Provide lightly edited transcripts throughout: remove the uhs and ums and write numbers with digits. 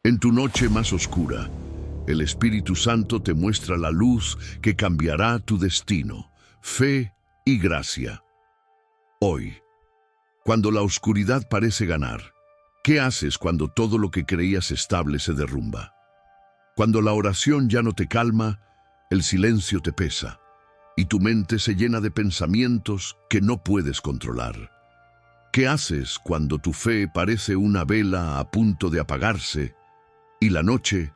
En tu noche más oscura, el Espíritu Santo te muestra la luz que cambiará tu destino, fe y gracia. Hoy, cuando la oscuridad parece ganar, ¿qué haces cuando todo lo que creías estable se derrumba? Cuando la oración ya no te calma, el silencio te pesa y tu mente se llena de pensamientos que no puedes controlar. ¿Qué haces cuando tu fe parece una vela a punto de apagarse y la noche,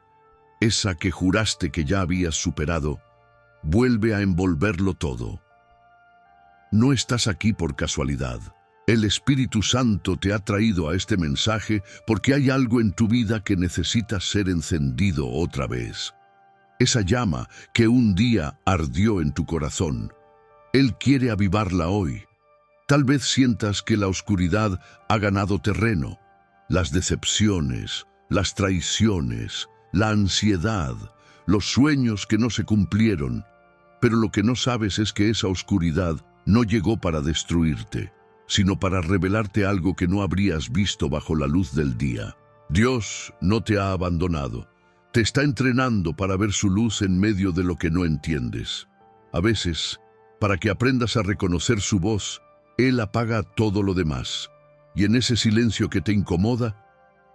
esa que juraste que ya habías superado, vuelve a envolverlo todo? No estás aquí por casualidad. El Espíritu Santo te ha traído a este mensaje porque hay algo en tu vida que necesita ser encendido otra vez. Esa llama que un día ardió en tu corazón, Él quiere avivarla hoy. Tal vez sientas que la oscuridad ha ganado terreno. Las decepciones, las traiciones, la ansiedad, los sueños que no se cumplieron. Pero lo que no sabes es que esa oscuridad no llegó para destruirte, sino para revelarte algo que no habrías visto bajo la luz del día. Dios no te ha abandonado. Te está entrenando para ver su luz en medio de lo que no entiendes. A veces, para que aprendas a reconocer su voz, Él apaga todo lo demás. Y en ese silencio que te incomoda,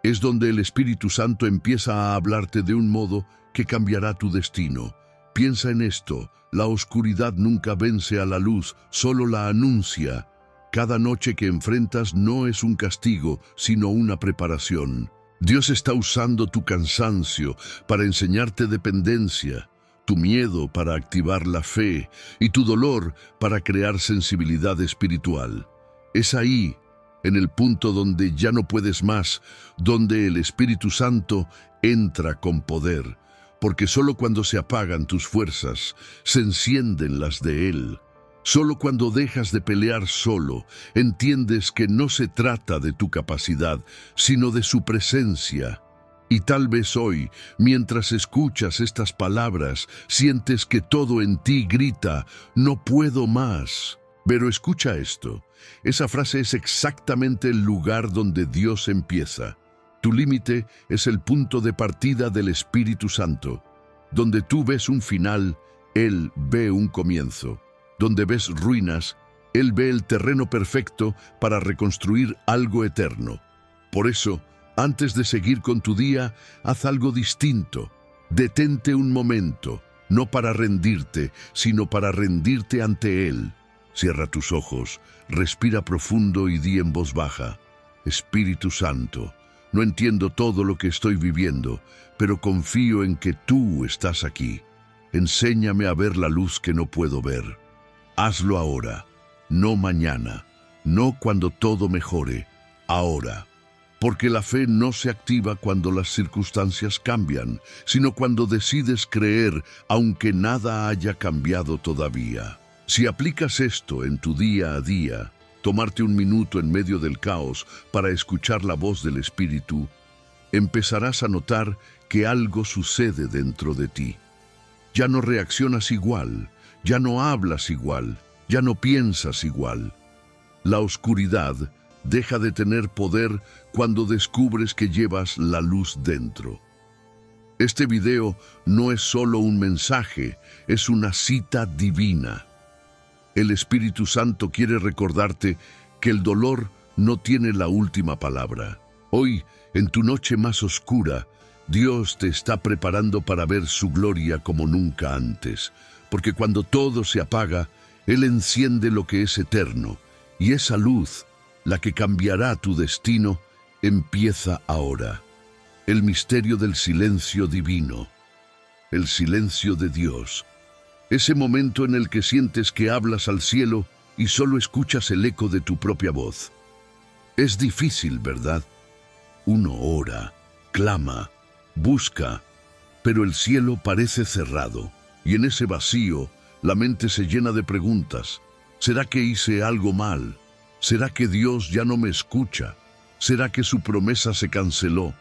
es donde el Espíritu Santo empieza a hablarte de un modo que cambiará tu destino. Piensa en esto: la oscuridad nunca vence a la luz, solo la anuncia. Cada noche que enfrentas no es un castigo, sino una preparación. Dios está usando tu cansancio para enseñarte dependencia, tu miedo para activar la fe y tu dolor para crear sensibilidad espiritual. Es ahí, en el punto donde ya no puedes más, donde el Espíritu Santo entra con poder, porque solo cuando se apagan tus fuerzas, se encienden las de Él. Solo cuando dejas de pelear solo, entiendes que no se trata de tu capacidad, sino de su presencia. Y tal vez hoy, mientras escuchas estas palabras, sientes que todo en ti grita: no puedo más. Pero escucha esto: esa frase es exactamente el lugar donde Dios empieza. Tu límite es el punto de partida del Espíritu Santo. Donde tú ves un final, Él ve un comienzo. Donde ves ruinas, Él ve el terreno perfecto para reconstruir algo eterno. Por eso, antes de seguir con tu día, haz algo distinto. Detente un momento, no para rendirte, sino para rendirte ante Él. Cierra tus ojos, respira profundo y di en voz baja: Espíritu Santo, no entiendo todo lo que estoy viviendo, pero confío en que tú estás aquí. Enséñame a ver la luz que no puedo ver. Hazlo ahora, no mañana, no cuando todo mejore, ahora. Porque la fe no se activa cuando las circunstancias cambian, sino cuando decides creer aunque nada haya cambiado todavía. Si aplicas esto en tu día a día, tomarte un minuto en medio del caos para escuchar la voz del Espíritu, empezarás a notar que algo sucede dentro de ti. Ya no reaccionas igual, ya no hablas igual, ya no piensas igual. La oscuridad deja de tener poder cuando descubres que llevas la luz dentro. Este video no es solo un mensaje, es una cita divina. El Espíritu Santo quiere recordarte que el dolor no tiene la última palabra. Hoy, en tu noche más oscura, Dios te está preparando para ver su gloria como nunca antes. Porque cuando todo se apaga, Él enciende lo que es eterno, y esa luz, la que cambiará tu destino, empieza ahora. El misterio del silencio divino, el silencio de Dios. Ese momento en el que sientes que hablas al cielo y solo escuchas el eco de tu propia voz. Es difícil, ¿verdad? Uno ora, clama, busca, pero el cielo parece cerrado. Y en ese vacío, la mente se llena de preguntas. ¿Será que hice algo mal? ¿Será que Dios ya no me escucha? ¿Será que su promesa se canceló?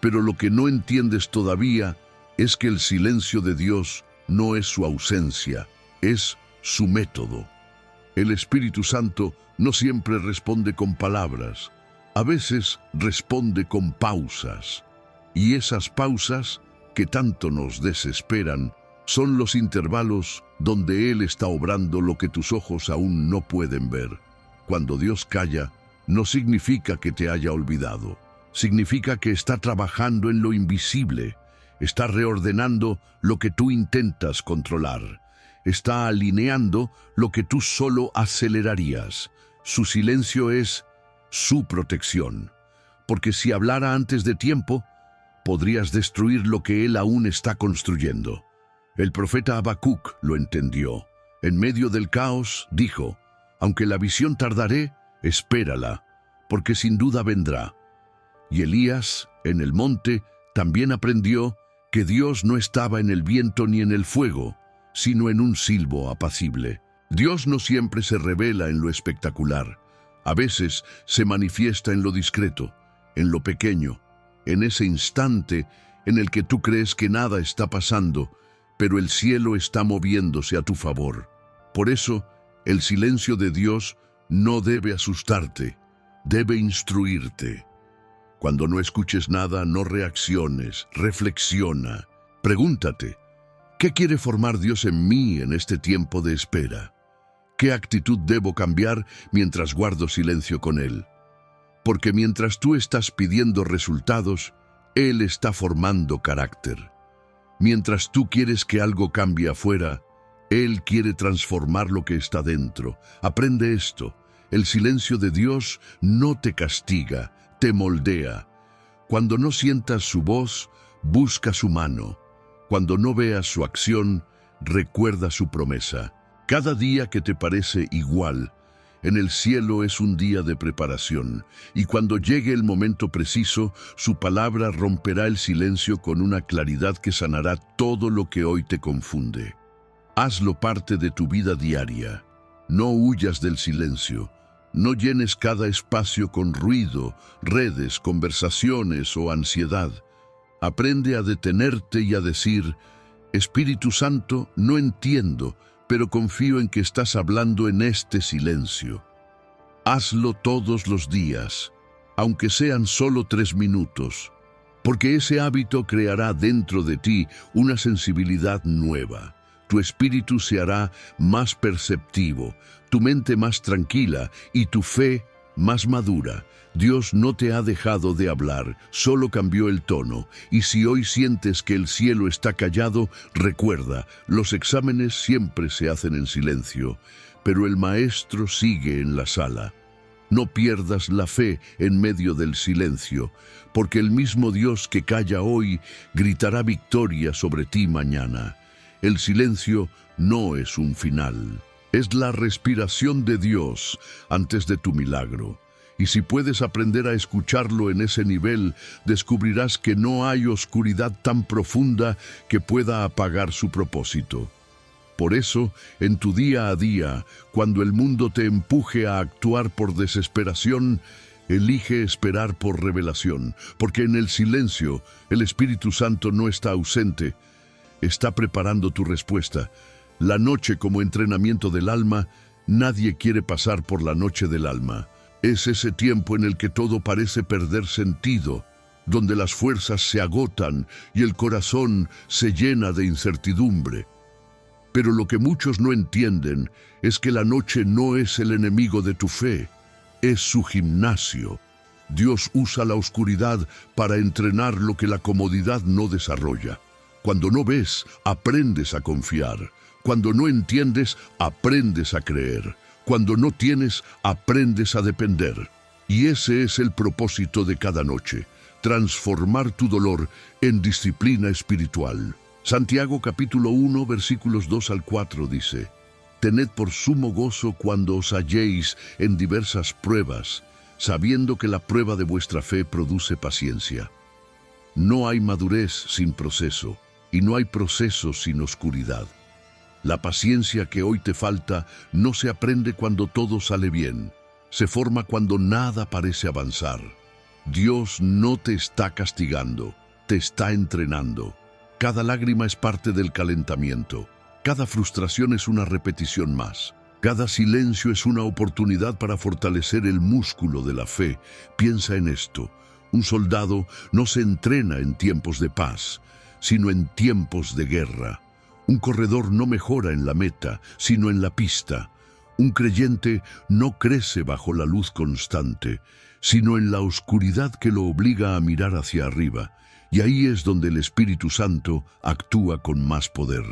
Pero lo que no entiendes todavía es que el silencio de Dios no es su ausencia, es su método. El Espíritu Santo no siempre responde con palabras, a veces responde con pausas. Y esas pausas que tanto nos desesperan son los intervalos donde Él está obrando lo que tus ojos aún no pueden ver. Cuando Dios calla, no significa que te haya olvidado. Significa que está trabajando en lo invisible. Está reordenando lo que tú intentas controlar. Está alineando lo que tú solo acelerarías. Su silencio es su protección. Porque si hablara antes de tiempo, podrías destruir lo que Él aún está construyendo. El profeta Habacuc lo entendió. En medio del caos, dijo, aunque la visión tardaré, espérala, porque sin duda vendrá. Y Elías, en el monte, también aprendió que Dios no estaba en el viento ni en el fuego, sino en un silbo apacible. Dios no siempre se revela en lo espectacular. A veces se manifiesta en lo discreto, en lo pequeño, en ese instante en el que tú crees que nada está pasando, pero el cielo está moviéndose a tu favor. Por eso, el silencio de Dios no debe asustarte, debe instruirte. Cuando no escuches nada, no reacciones, reflexiona. Pregúntate, ¿qué quiere formar Dios en mí en este tiempo de espera? ¿Qué actitud debo cambiar mientras guardo silencio con Él? Porque mientras tú estás pidiendo resultados, Él está formando carácter. Mientras tú quieres que algo cambie afuera, Él quiere transformar lo que está dentro. Aprende esto. El silencio de Dios no te castiga, te moldea. Cuando no sientas su voz, busca su mano. Cuando no veas su acción, recuerda su promesa. Cada día que te parece igual, en el cielo es un día de preparación, y cuando llegue el momento preciso, su palabra romperá el silencio con una claridad que sanará todo lo que hoy te confunde. Hazlo parte de tu vida diaria. No huyas del silencio. No llenes cada espacio con ruido, redes, conversaciones o ansiedad. Aprende a detenerte y a decir, Espíritu Santo, no entiendo, pero confío en que estás hablando en este silencio. Hazlo todos los días, aunque sean solo 3 minutos, porque ese hábito creará dentro de ti una sensibilidad nueva. Tu espíritu se hará más perceptivo, tu mente más tranquila y tu fe más madura. Dios no te ha dejado de hablar, solo cambió el tono. Y si hoy sientes que el cielo está callado, recuerda, los exámenes siempre se hacen en silencio, pero el maestro sigue en la sala. No pierdas la fe en medio del silencio, porque el mismo Dios que calla hoy gritará victoria sobre ti mañana. El silencio no es un final, es la respiración de Dios antes de tu milagro. Y si puedes aprender a escucharlo en ese nivel, descubrirás que no hay oscuridad tan profunda que pueda apagar su propósito. Por eso, en tu día a día, cuando el mundo te empuje a actuar por desesperación, elige esperar por revelación, porque en el silencio el Espíritu Santo no está ausente, está preparando tu respuesta. La noche como entrenamiento del alma, nadie quiere pasar por la noche del alma. Es ese tiempo en el que todo parece perder sentido, donde las fuerzas se agotan y el corazón se llena de incertidumbre. Pero lo que muchos no entienden es que la noche no es el enemigo de tu fe, es su gimnasio. Dios usa la oscuridad para entrenar lo que la comodidad no desarrolla. Cuando no ves, aprendes a confiar. Cuando no entiendes, aprendes a creer. Cuando no tienes, aprendes a depender. Y ese es el propósito de cada noche, transformar tu dolor en disciplina espiritual. Santiago capítulo 1, versículos 2 al 4 dice, «Tened por sumo gozo cuando os halléis en diversas pruebas, sabiendo que la prueba de vuestra fe produce paciencia. No hay madurez sin proceso, y no hay proceso sin oscuridad. La paciencia que hoy te falta no se aprende cuando todo sale bien, se forma cuando nada parece avanzar. Dios no te está castigando, te está entrenando. Cada lágrima es parte del calentamiento, cada frustración es una repetición más, cada silencio es una oportunidad para fortalecer el músculo de la fe. Piensa en esto, Un soldado no se entrena en tiempos de paz, sino en tiempos de guerra. Un corredor no mejora en la meta, sino en la pista. Un creyente no crece bajo la luz constante, sino en la oscuridad que lo obliga a mirar hacia arriba. Y ahí es donde el Espíritu Santo actúa con más poder.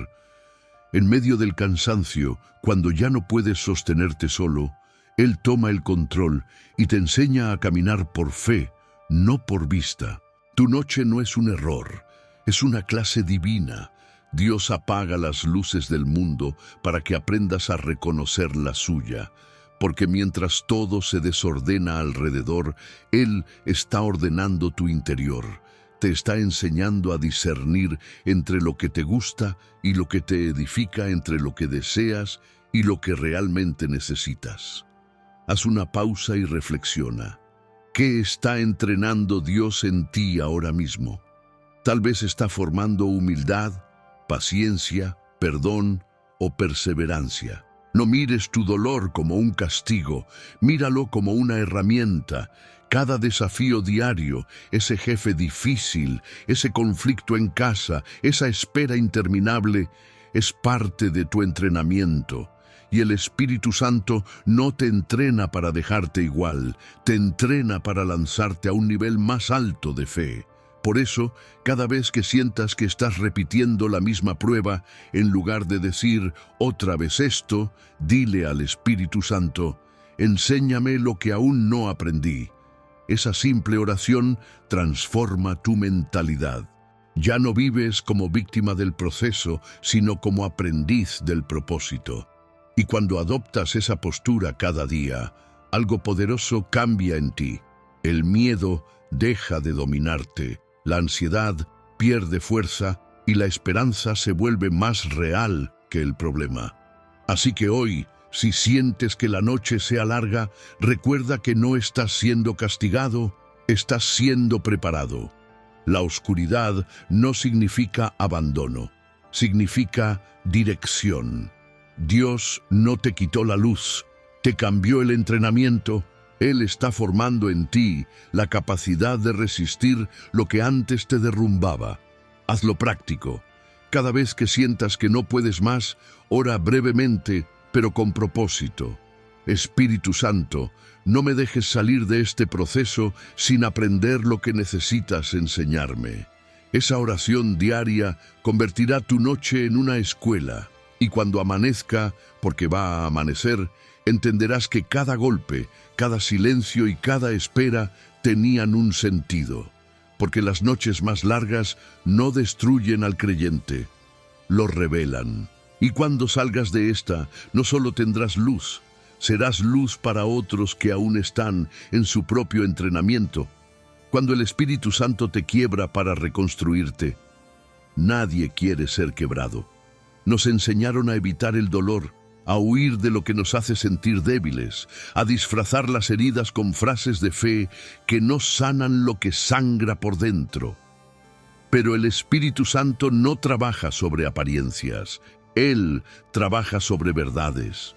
En medio del cansancio, cuando ya no puedes sostenerte solo, Él toma el control y te enseña a caminar por fe, no por vista. Tu noche no es un error, es una clase divina. Dios apaga las luces del mundo para que aprendas a reconocer la suya, porque mientras todo se desordena alrededor, Él está ordenando tu interior. Te está enseñando a discernir entre lo que te gusta y lo que te edifica, entre lo que deseas y lo que realmente necesitas. Haz una pausa y reflexiona. ¿Qué está entrenando Dios en ti ahora mismo? Tal vez está formando humildad, paciencia, perdón o perseverancia. No mires tu dolor como un castigo, míralo como una herramienta. Cada desafío diario, ese jefe difícil, ese conflicto en casa, esa espera interminable, es parte de tu entrenamiento. Y el Espíritu Santo no te entrena para dejarte igual, te entrena para lanzarte a un nivel más alto de fe. Por eso, cada vez que sientas que estás repitiendo la misma prueba, en lugar de decir otra vez esto, dile al Espíritu Santo, enséñame lo que aún no aprendí. Esa simple oración transforma tu mentalidad. Ya no vives como víctima del proceso, sino como aprendiz del propósito. Y cuando adoptas esa postura cada día, algo poderoso cambia en ti. El miedo deja de dominarte, la ansiedad pierde fuerza y la esperanza se vuelve más real que el problema. Así que hoy, si sientes que la noche sea larga, recuerda que no estás siendo castigado, estás siendo preparado. La oscuridad no significa abandono, significa dirección. Dios no te quitó la luz, te cambió el entrenamiento. Él está formando en ti la capacidad de resistir lo que antes te derrumbaba. Hazlo práctico. Cada vez que sientas que no puedes más, ora brevemente, pero con propósito. Espíritu Santo, no me dejes salir de este proceso sin aprender lo que necesitas enseñarme. Esa oración diaria convertirá tu noche en una escuela. Y cuando amanezca, porque va a amanecer, entenderás que cada golpe, cada silencio y cada espera tenían un sentido. Porque las noches más largas no destruyen al creyente, lo revelan. Y cuando salgas de esta, no solo tendrás luz, serás luz para otros que aún están en su propio entrenamiento. Cuando el Espíritu Santo te quiebra para reconstruirte, nadie quiere ser quebrado. Nos enseñaron a evitar el dolor, a huir de lo que nos hace sentir débiles, a disfrazar las heridas con frases de fe que no sanan lo que sangra por dentro. Pero el Espíritu Santo no trabaja sobre apariencias, Él trabaja sobre verdades.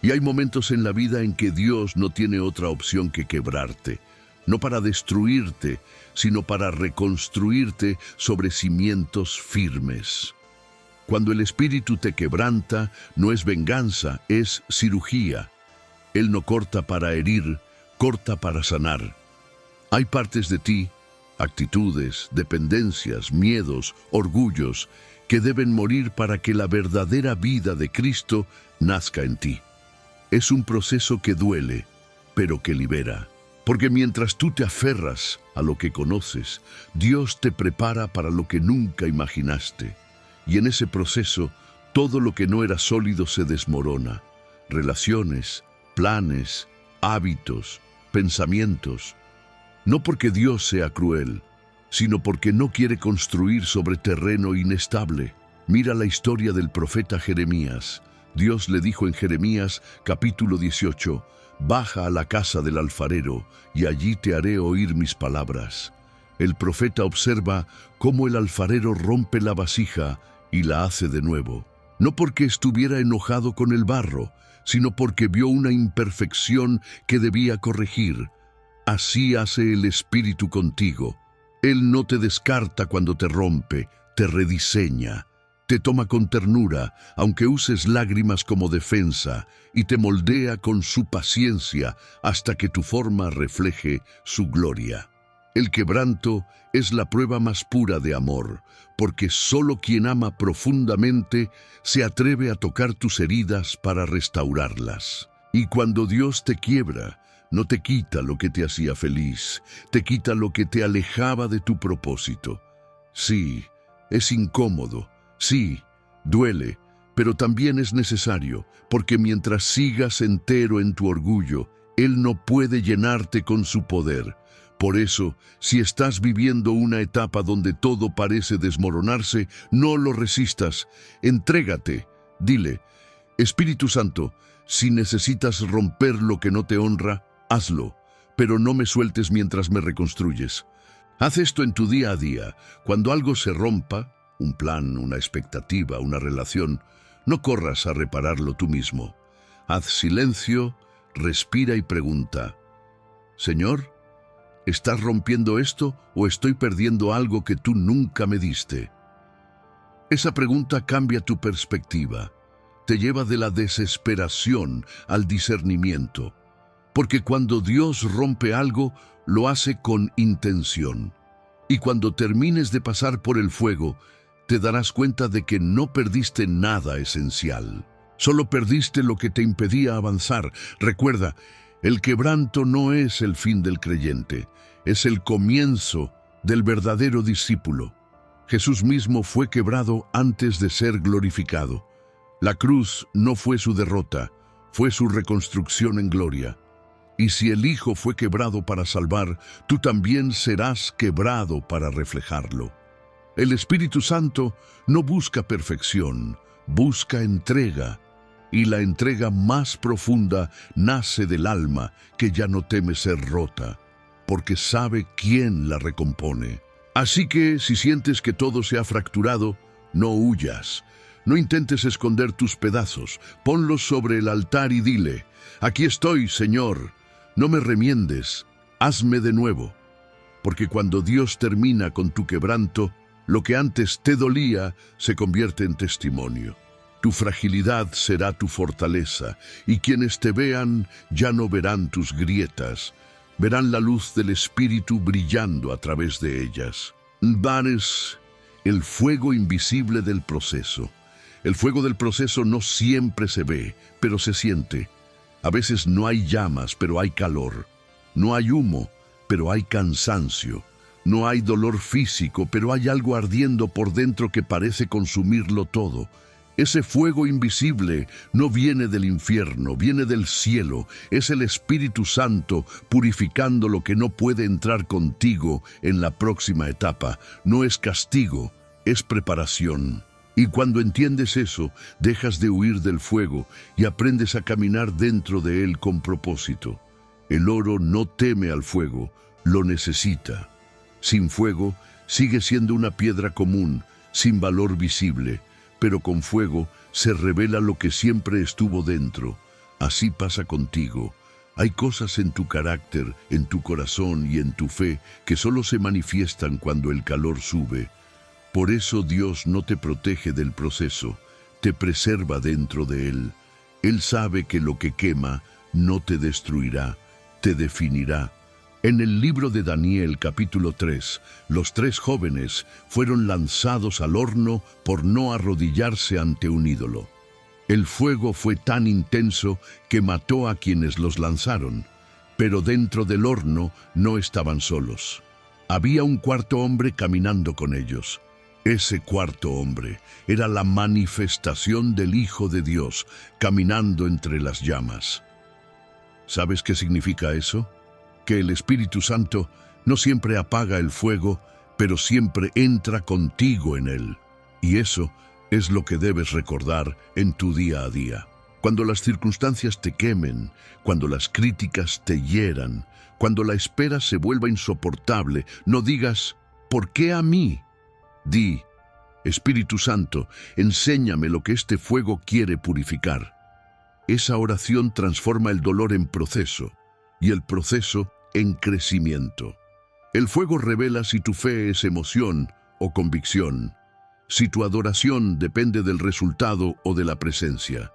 Y hay momentos en la vida en que Dios no tiene otra opción que quebrarte, no para destruirte, sino para reconstruirte sobre cimientos firmes. Cuando el Espíritu te quebranta, no es venganza, es cirugía. Él no corta para herir, corta para sanar. Hay partes de ti, actitudes, dependencias, miedos, orgullos, que deben morir para que la verdadera vida de Cristo nazca en ti. Es un proceso que duele, pero que libera. Porque mientras tú te aferras a lo que conoces, Dios te prepara para lo que nunca imaginaste. Y en ese proceso, todo lo que no era sólido se desmorona. Relaciones, planes, hábitos, pensamientos. No porque Dios sea cruel, sino porque no quiere construir sobre terreno inestable. Mira la historia del profeta Jeremías. Dios le dijo en Jeremías capítulo 18, «Baja a la casa del alfarero, y allí te haré oír mis palabras». El profeta observa cómo el alfarero rompe la vasija y la hace de nuevo, no porque estuviera enojado con el barro, sino porque vio una imperfección que debía corregir. Así hace el Espíritu contigo. Él no te descarta cuando te rompe, te rediseña, te toma con ternura, aunque uses lágrimas como defensa, y te moldea con su paciencia hasta que tu forma refleje su gloria. El quebranto es la prueba más pura de amor, porque solo quien ama profundamente se atreve a tocar tus heridas para restaurarlas. Y cuando Dios te quiebra, no te quita lo que te hacía feliz, te quita lo que te alejaba de tu propósito. Sí, es incómodo, sí, duele, pero también es necesario, porque mientras sigas entero en tu orgullo, Él no puede llenarte con su poder. Por eso, si estás viviendo una etapa donde todo parece desmoronarse, no lo resistas, entrégate, dile: Espíritu Santo, si necesitas romper lo que no te honra, hazlo, pero no me sueltes mientras me reconstruyes. Haz esto en tu día a día. Cuando algo se rompa, un plan, una expectativa, una relación, no corras a repararlo tú mismo. Haz silencio, respira y pregunta: Señor, ¿estás rompiendo esto o estoy perdiendo algo que tú nunca me diste? Esa pregunta cambia tu perspectiva. Te lleva de la desesperación al discernimiento. Porque cuando Dios rompe algo, lo hace con intención. Y cuando termines de pasar por el fuego, te darás cuenta de que no perdiste nada esencial. Solo perdiste lo que te impedía avanzar. Recuerda, el quebranto no es el fin del creyente, es el comienzo del verdadero discípulo. Jesús mismo fue quebrado antes de ser glorificado. La cruz no fue su derrota, fue su reconstrucción en gloria. Y si el Hijo fue quebrado para salvar, tú también serás quebrado para reflejarlo. El Espíritu Santo no busca perfección, busca entrega. Y la entrega más profunda nace del alma que ya no teme ser rota, porque sabe quién la recompone. Así que si sientes que todo se ha fracturado, no huyas. No intentes esconder tus pedazos, ponlos sobre el altar y dile: Aquí estoy, Señor. No me remiendes, hazme de nuevo. Porque cuando Dios termina con tu quebranto, lo que antes te dolía se convierte en testimonio. Tu fragilidad será tu fortaleza, y quienes te vean ya no verán tus grietas, verán la luz del Espíritu brillando a través de ellas. Vanes, el fuego invisible del proceso. El fuego del proceso no siempre se ve, pero se siente. A veces no hay llamas, pero hay calor. No hay humo, pero hay cansancio. No hay dolor físico, pero hay algo ardiendo por dentro que parece consumirlo todo. Ese fuego invisible no viene del infierno, viene del cielo. Es el Espíritu Santo purificando lo que no puede entrar contigo en la próxima etapa. No es castigo, es preparación. Y cuando entiendes eso, dejas de huir del fuego y aprendes a caminar dentro de él con propósito. El oro no teme al fuego, lo necesita. Sin fuego, sigue siendo una piedra común, sin valor visible, pero con fuego se revela lo que siempre estuvo dentro. Así pasa contigo. Hay cosas en tu carácter, en tu corazón y en tu fe que solo se manifiestan cuando el calor sube. Por eso Dios no te protege del proceso, te preserva dentro de él. Él sabe que lo que quema no te destruirá, te definirá. En el libro de Daniel, capítulo 3, los 3 jóvenes fueron lanzados al horno por no arrodillarse ante un ídolo. El fuego fue tan intenso que mató a quienes los lanzaron, pero dentro del horno no estaban solos. Había un cuarto hombre caminando con ellos. Ese cuarto hombre era la manifestación del Hijo de Dios, caminando entre las llamas. ¿Sabes qué significa eso? Que el Espíritu Santo no siempre apaga el fuego, pero siempre entra contigo en él. Y eso es lo que debes recordar en tu día a día. Cuando las circunstancias te quemen, cuando las críticas te hieran, cuando la espera se vuelva insoportable, no digas: ¿por qué a mí? Di: Espíritu Santo, enséñame lo que este fuego quiere purificar. Esa oración transforma el dolor en proceso, y el proceso en crecimiento. El fuego revela si tu fe es emoción o convicción, si tu adoración depende del resultado o de la presencia.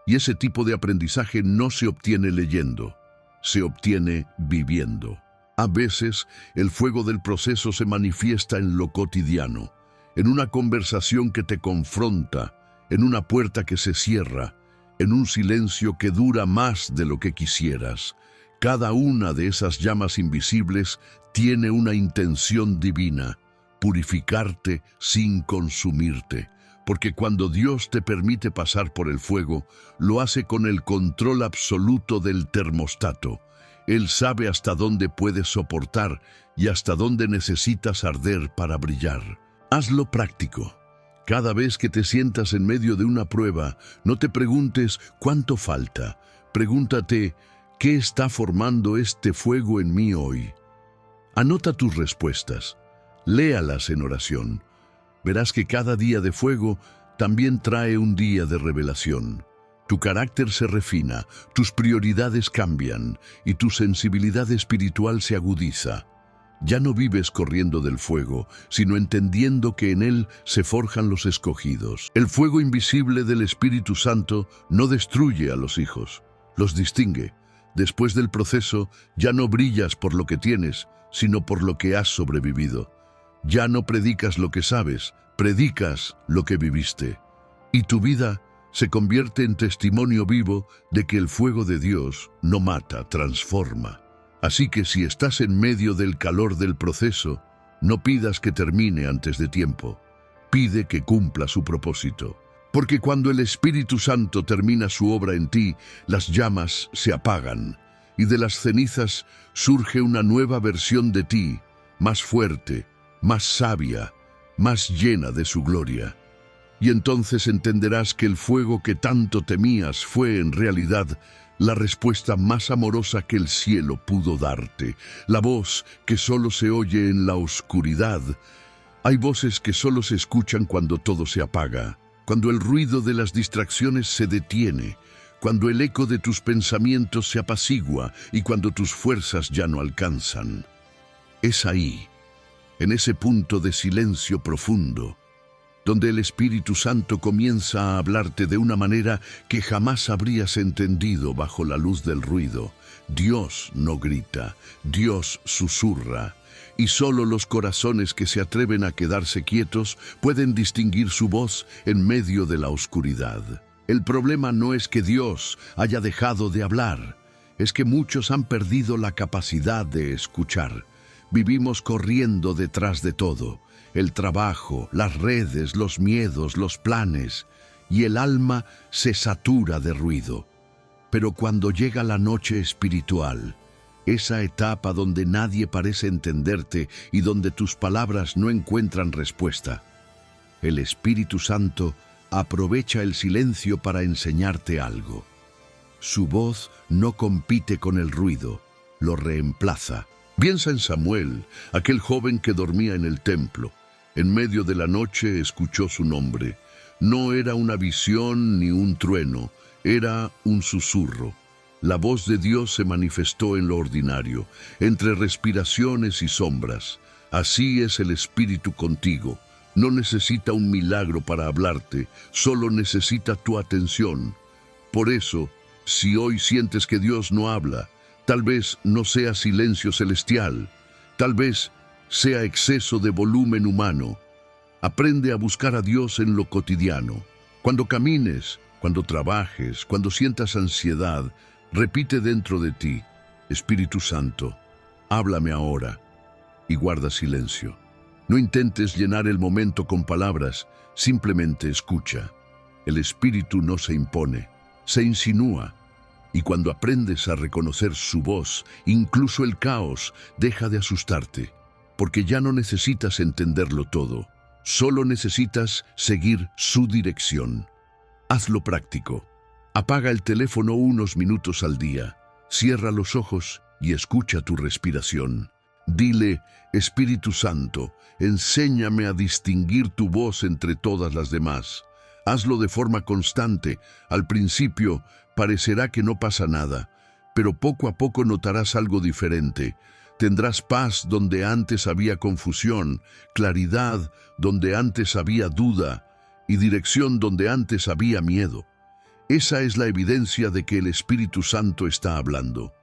Y ese tipo de aprendizaje no se obtiene leyendo, se obtiene viviendo. A veces, el fuego del proceso se manifiesta en lo cotidiano, en una conversación que te confronta, en una puerta que se cierra, en un silencio que dura más de lo que quisieras. Cada una de esas llamas invisibles tiene una intención divina: purificarte sin consumirte. Porque cuando Dios te permite pasar por el fuego, lo hace con el control absoluto del termostato. Él sabe hasta dónde puedes soportar y hasta dónde necesitas arder para brillar. Hazlo práctico. Cada vez que te sientas en medio de una prueba, no te preguntes cuánto falta. Pregúntate, ¿qué está formando este fuego en mí hoy? Anota tus respuestas. Léalas en oración. Verás que cada día de fuego también trae un día de revelación. Tu carácter se refina, tus prioridades cambian y tu sensibilidad espiritual se agudiza. Ya no vives corriendo del fuego, sino entendiendo que en él se forjan los escogidos. El fuego invisible del Espíritu Santo no destruye a los hijos, los distingue. Después del proceso, ya no brillas por lo que tienes, sino por lo que has sobrevivido. Ya no predicas lo que sabes, predicas lo que viviste. Y tu vida se convierte en testimonio vivo de que el fuego de Dios no mata, transforma. Así que si estás en medio del calor del proceso, no pidas que termine antes de tiempo. Pide que cumpla su propósito. Porque cuando el Espíritu Santo termina su obra en ti, las llamas se apagan y de las cenizas surge una nueva versión de ti, más fuerte, más sabia, más llena de su gloria. Y entonces entenderás que el fuego que tanto temías fue en realidad la respuesta más amorosa que el cielo pudo darte, la voz que solo se oye en la oscuridad. Hay voces que solo se escuchan cuando todo se apaga, cuando el ruido de las distracciones se detiene, cuando el eco de tus pensamientos se apacigua y cuando tus fuerzas ya no alcanzan. Es ahí, en ese punto de silencio profundo, donde el Espíritu Santo comienza a hablarte de una manera que jamás habrías entendido bajo la luz del ruido. Dios no grita, Dios susurra, y solo los corazones que se atreven a quedarse quietos pueden distinguir su voz en medio de la oscuridad. El problema no es que Dios haya dejado de hablar, es que muchos han perdido la capacidad de escuchar. Vivimos corriendo detrás de todo, el trabajo, las redes, los miedos, los planes, y el alma se satura de ruido. Pero cuando llega la noche espiritual, esa etapa donde nadie parece entenderte y donde tus palabras no encuentran respuesta, el Espíritu Santo aprovecha el silencio para enseñarte algo. Su voz no compite con el ruido, lo reemplaza. Piensa en Samuel, aquel joven que dormía en el templo. En medio de la noche escuchó su nombre. No era una visión ni un trueno, era un susurro. La voz de Dios se manifestó en lo ordinario, entre respiraciones y sombras. Así es el Espíritu contigo. No necesita un milagro para hablarte, solo necesita tu atención. Por eso, si hoy sientes que Dios no habla, tal vez no sea silencio celestial, tal vez sea exceso de volumen humano. Aprende a buscar a Dios en lo cotidiano. Cuando camines, cuando trabajes, cuando sientas ansiedad, repite dentro de ti: Espíritu Santo, háblame ahora, y guarda silencio. No intentes llenar el momento con palabras, simplemente escucha. El Espíritu no se impone, se insinúa. Y cuando aprendes a reconocer su voz, incluso el caos deja de asustarte, porque ya no necesitas entenderlo todo, solo necesitas seguir su dirección. Hazlo práctico. Apaga el teléfono unos minutos al día, cierra los ojos y escucha tu respiración. Dile: Espíritu Santo, enséñame a distinguir tu voz entre todas las demás. Hazlo de forma constante. Al principio parecerá que no pasa nada, pero poco a poco notarás algo diferente. Tendrás paz donde antes había confusión, claridad donde antes había duda y dirección donde antes había miedo. Esa es la evidencia de que el Espíritu Santo está hablando.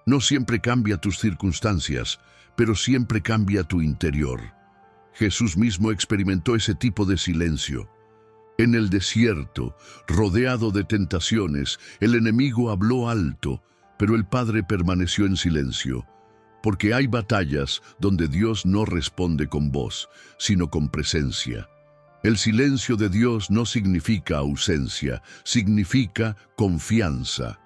No siempre cambia tus circunstancias, pero siempre cambia tu interior. Jesús mismo experimentó ese tipo de silencio. En el desierto, rodeado de tentaciones, el enemigo habló alto, pero el Padre permaneció en silencio. Porque hay batallas donde Dios no responde con voz, sino con presencia. El silencio de Dios no significa ausencia, significa confianza.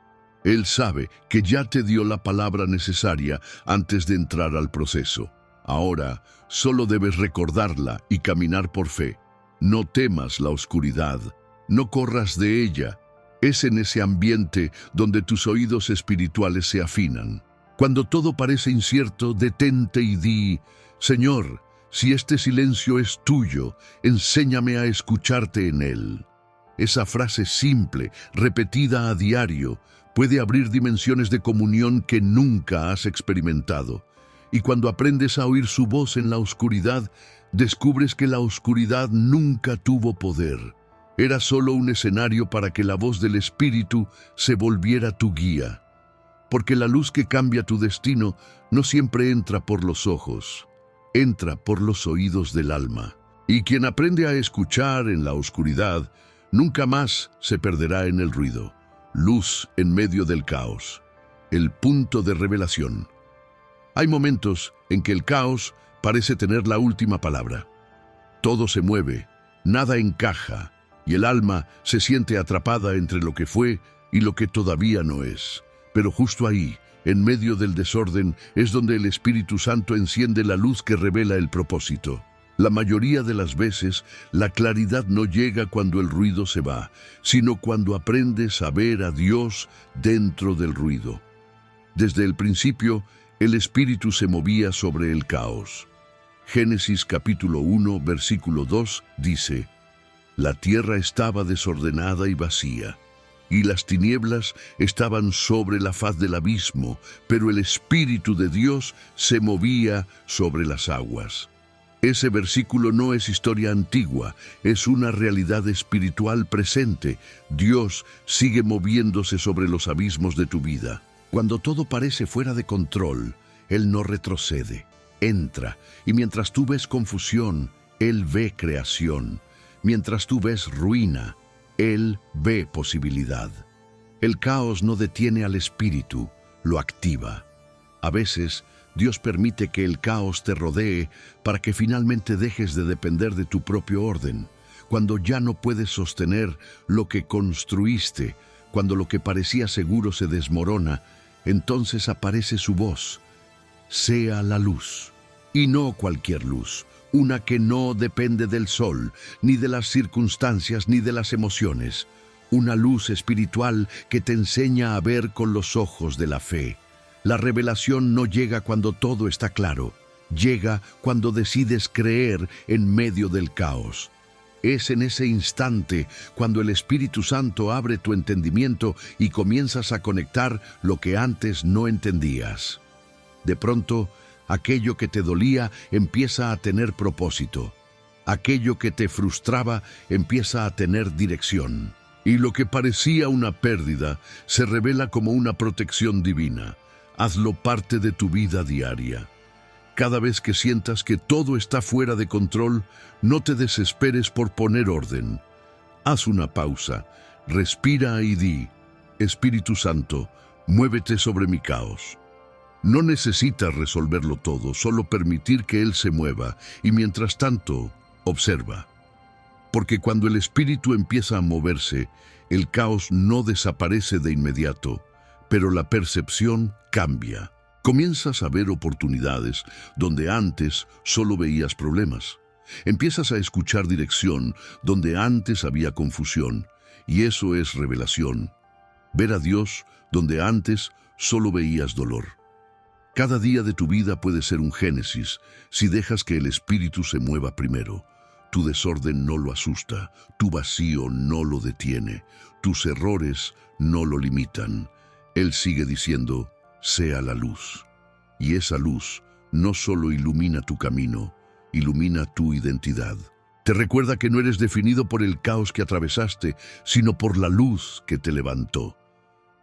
Él sabe que ya te dio la palabra necesaria antes de entrar al proceso. Ahora, solo debes recordarla y caminar por fe. No temas la oscuridad, no corras de ella. Es en ese ambiente donde tus oídos espirituales se afinan. Cuando todo parece incierto, detente y di: Señor, si este silencio es tuyo, enséñame a escucharte en él. Esa frase simple, repetida a diario, puede abrir dimensiones de comunión que nunca has experimentado. Y cuando aprendes a oír su voz en la oscuridad, descubres que la oscuridad nunca tuvo poder. Era solo un escenario para que la voz del Espíritu se volviera tu guía. Porque la luz que cambia tu destino no siempre entra por los ojos, entra por los oídos del alma. Y quien aprende a escuchar en la oscuridad, nunca más se perderá en el ruido. Luz en medio del caos. El punto de revelación. Hay momentos en que el caos parece tener la última palabra. Todo se mueve, nada encaja, y el alma se siente atrapada entre lo que fue y lo que todavía no es. Pero justo ahí, en medio del desorden, es donde el Espíritu Santo enciende la luz que revela el propósito. La mayoría de las veces, la claridad no llega cuando el ruido se va, sino cuando aprendes a ver a Dios dentro del ruido. Desde el principio, el Espíritu se movía sobre el caos. Génesis capítulo 1, versículo 2 dice: La tierra estaba desordenada y vacía, y las tinieblas estaban sobre la faz del abismo, pero el Espíritu de Dios se movía sobre las aguas. Ese versículo no es historia antigua, es una realidad espiritual presente. Dios sigue moviéndose sobre los abismos de tu vida. Cuando todo parece fuera de control, Él no retrocede, entra, y mientras tú ves confusión, Él ve creación. Mientras tú ves ruina, Él ve posibilidad. El caos no detiene al espíritu, lo activa. A veces, Dios permite que el caos te rodee para que finalmente dejes de depender de tu propio orden. Cuando ya no puedes sostener lo que construiste, cuando lo que parecía seguro se desmorona, entonces aparece su voz: sea la luz. Y no cualquier luz, una que no depende del sol, ni de las circunstancias, ni de las emociones. Una luz espiritual que te enseña a ver con los ojos de la fe. La revelación no llega cuando todo está claro, llega cuando decides creer en medio del caos. Es en ese instante cuando el Espíritu Santo abre tu entendimiento y comienzas a conectar lo que antes no entendías. De pronto, aquello que te dolía empieza a tener propósito. Aquello que te frustraba empieza a tener dirección. Y lo que parecía una pérdida se revela como una protección divina. Hazlo parte de tu vida diaria. Cada vez que sientas que todo está fuera de control, no te desesperes por poner orden. Haz una pausa, respira y di: Espíritu Santo, muévete sobre mi caos. No necesitas resolverlo todo, solo permitir que Él se mueva, y mientras tanto, observa. Porque cuando el Espíritu empieza a moverse, el caos no desaparece de inmediato, pero la percepción cambia. Comienzas a ver oportunidades donde antes solo veías problemas. Empiezas a escuchar dirección donde antes había confusión, y eso es revelación. Ver a Dios donde antes solo veías dolor. Cada día de tu vida puede ser un génesis si dejas que el Espíritu se mueva primero. Tu desorden no lo asusta, tu vacío no lo detiene, tus errores no lo limitan. Él sigue diciendo, sea la luz. Y esa luz no solo ilumina tu camino, ilumina tu identidad. Te recuerda que no eres definido por el caos que atravesaste, sino por la luz que te levantó.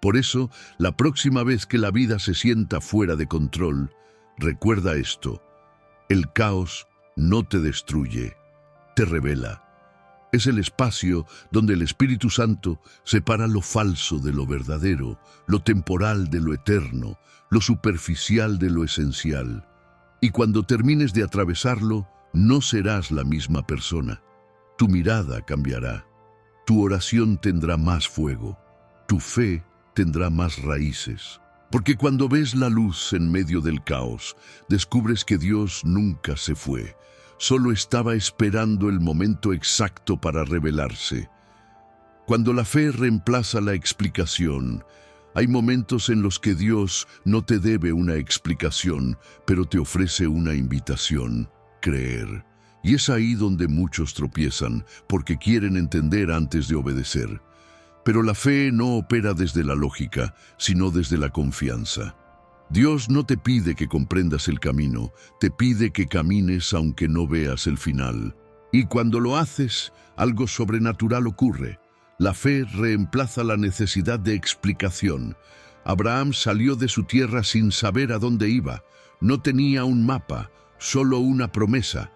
Por eso, la próxima vez que la vida se sienta fuera de control, recuerda esto: el caos no te destruye, te revela. Es el espacio donde el Espíritu Santo separa lo falso de lo verdadero, lo temporal de lo eterno, lo superficial de lo esencial. Y cuando termines de atravesarlo, no serás la misma persona. Tu mirada cambiará, tu oración tendrá más fuego, tu fe tendrá más raíces. Porque cuando ves la luz en medio del caos, descubres que Dios nunca se fue. Solo estaba esperando el momento exacto para revelarse. Cuando la fe reemplaza la explicación, hay momentos en los que Dios no te debe una explicación, pero te ofrece una invitación: creer. Y es ahí donde muchos tropiezan, porque quieren entender antes de obedecer. Pero la fe no opera desde la lógica, sino desde la confianza. Dios no te pide que comprendas el camino, te pide que camines aunque no veas el final. Y cuando lo haces, algo sobrenatural ocurre. La fe reemplaza la necesidad de explicación. Abraham salió de su tierra sin saber a dónde iba. No tenía un mapa, solo una promesa.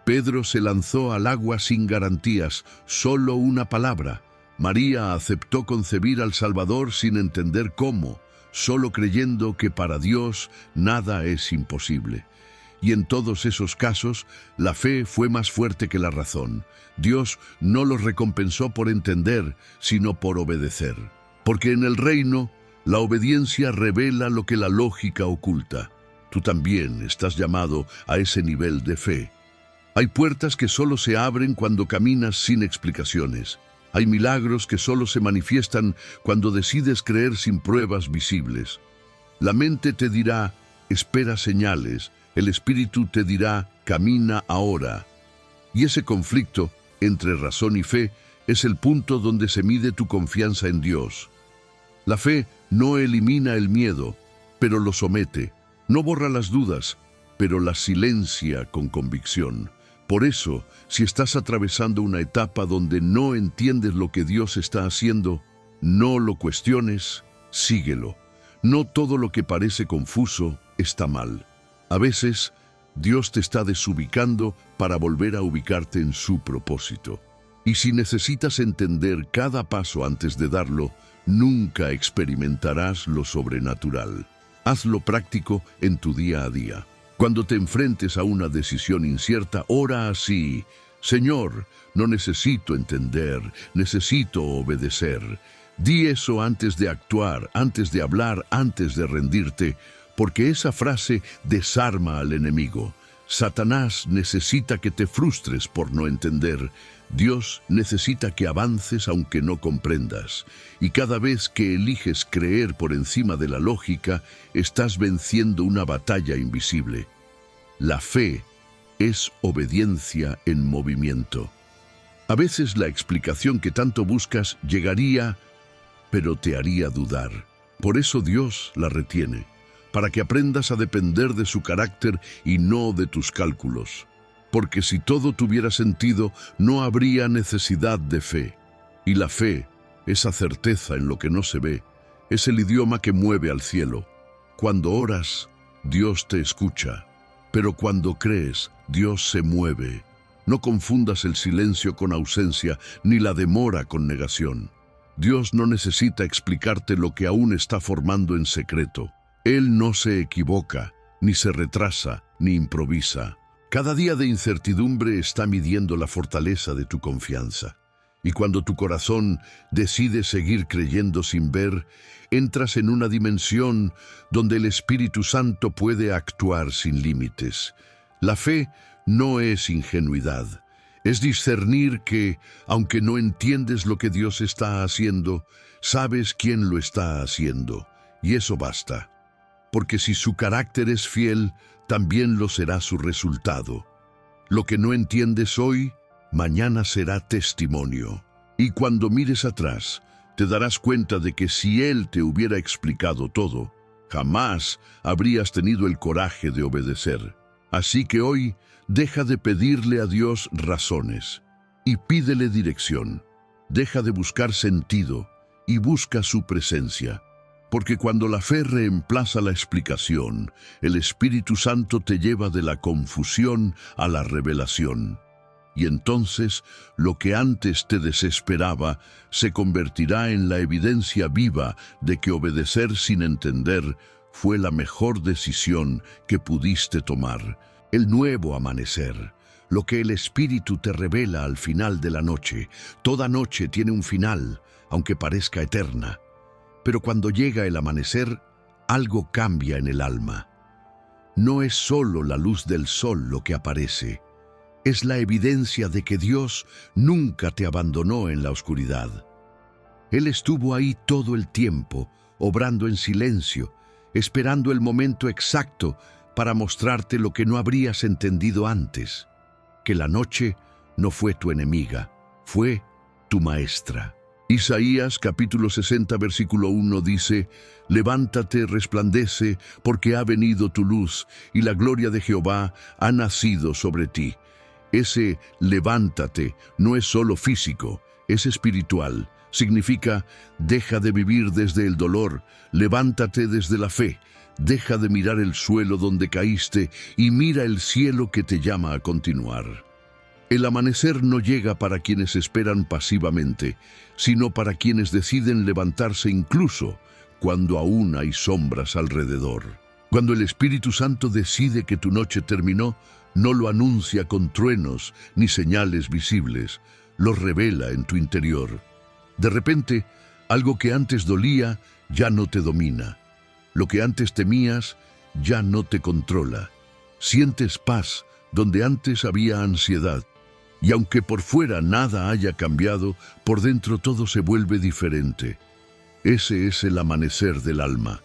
Pedro se lanzó al agua sin garantías, solo una palabra. María aceptó concebir al Salvador sin entender cómo, solo creyendo que para Dios nada es imposible. Y en todos esos casos, la fe fue más fuerte que la razón. Dios no los recompensó por entender, sino por obedecer. Porque en el reino, la obediencia revela lo que la lógica oculta. Tú también estás llamado a ese nivel de fe. Hay puertas que solo se abren cuando caminas sin explicaciones. Hay milagros que solo se manifiestan cuando decides creer sin pruebas visibles. La mente te dirá, espera señales. El Espíritu te dirá, camina ahora. Y ese conflicto entre razón y fe es el punto donde se mide tu confianza en Dios. La fe no elimina el miedo, pero lo somete. No borra las dudas, pero las silencia con convicción. Por eso, si estás atravesando una etapa donde no entiendes lo que Dios está haciendo, no lo cuestiones, síguelo. No todo lo que parece confuso está mal. A veces, Dios te está desubicando para volver a ubicarte en su propósito. Y si necesitas entender cada paso antes de darlo, nunca experimentarás lo sobrenatural. Hazlo práctico en tu día a día. Cuando te enfrentes a una decisión incierta, ora así: Señor, no necesito entender, necesito obedecer. Di eso antes de actuar, antes de hablar, antes de rendirte, porque esa frase desarma al enemigo. Satanás necesita que te frustres por no entender. Dios necesita que avances aunque no comprendas. Y cada vez que eliges creer por encima de la lógica, estás venciendo una batalla invisible. La fe es obediencia en movimiento. A veces la explicación que tanto buscas llegaría, pero te haría dudar. Por eso Dios la retiene, para que aprendas a depender de su carácter y no de tus cálculos. Porque si todo tuviera sentido, no habría necesidad de fe. Y la fe, esa certeza en lo que no se ve, es el idioma que mueve al cielo. Cuando oras, Dios te escucha. Pero cuando crees, Dios se mueve. No confundas el silencio con ausencia, ni la demora con negación. Dios no necesita explicarte lo que aún está formando en secreto. Él no se equivoca, ni se retrasa, ni improvisa. Cada día de incertidumbre está midiendo la fortaleza de tu confianza. Y cuando tu corazón decide seguir creyendo sin ver, entras en una dimensión donde el Espíritu Santo puede actuar sin límites. La fe no es ingenuidad, es discernir que, aunque no entiendes lo que Dios está haciendo, sabes quién lo está haciendo, y eso basta. Porque si su carácter es fiel, también lo será su resultado. Lo que no entiendes hoy, mañana será testimonio. Y cuando mires atrás, te darás cuenta de que si Él te hubiera explicado todo, jamás habrías tenido el coraje de obedecer. Así que hoy deja de pedirle a Dios razones y pídele dirección. Deja de buscar sentido y busca su presencia. Porque cuando la fe reemplaza la explicación, el Espíritu Santo te lleva de la confusión a la revelación. Y entonces, lo que antes te desesperaba se convertirá en la evidencia viva de que obedecer sin entender fue la mejor decisión que pudiste tomar. El nuevo amanecer, lo que el Espíritu te revela al final de la noche. Toda noche tiene un final, aunque parezca eterna. Pero cuando llega el amanecer, algo cambia en el alma. No es solo la luz del sol lo que aparece, es la evidencia de que Dios nunca te abandonó en la oscuridad. Él estuvo ahí todo el tiempo, obrando en silencio, esperando el momento exacto para mostrarte lo que no habrías entendido antes, que la noche no fue tu enemiga, fue tu maestra. Isaías capítulo 60 versículo 1 dice: «Levántate, resplandece, porque ha venido tu luz, y la gloria de Jehová ha nacido sobre ti». Ese levántate no es solo físico, es espiritual. Significa, deja de vivir desde el dolor, levántate desde la fe, deja de mirar el suelo donde caíste y mira el cielo que te llama a continuar. El amanecer no llega para quienes esperan pasivamente, sino para quienes deciden levantarse incluso cuando aún hay sombras alrededor. Cuando el Espíritu Santo decide que tu noche terminó, no lo anuncia con truenos ni señales visibles, lo revela en tu interior. De repente, algo que antes dolía ya no te domina. Lo que antes temías ya no te controla. Sientes paz donde antes había ansiedad. Y aunque por fuera nada haya cambiado, por dentro todo se vuelve diferente. Ese es el amanecer del alma,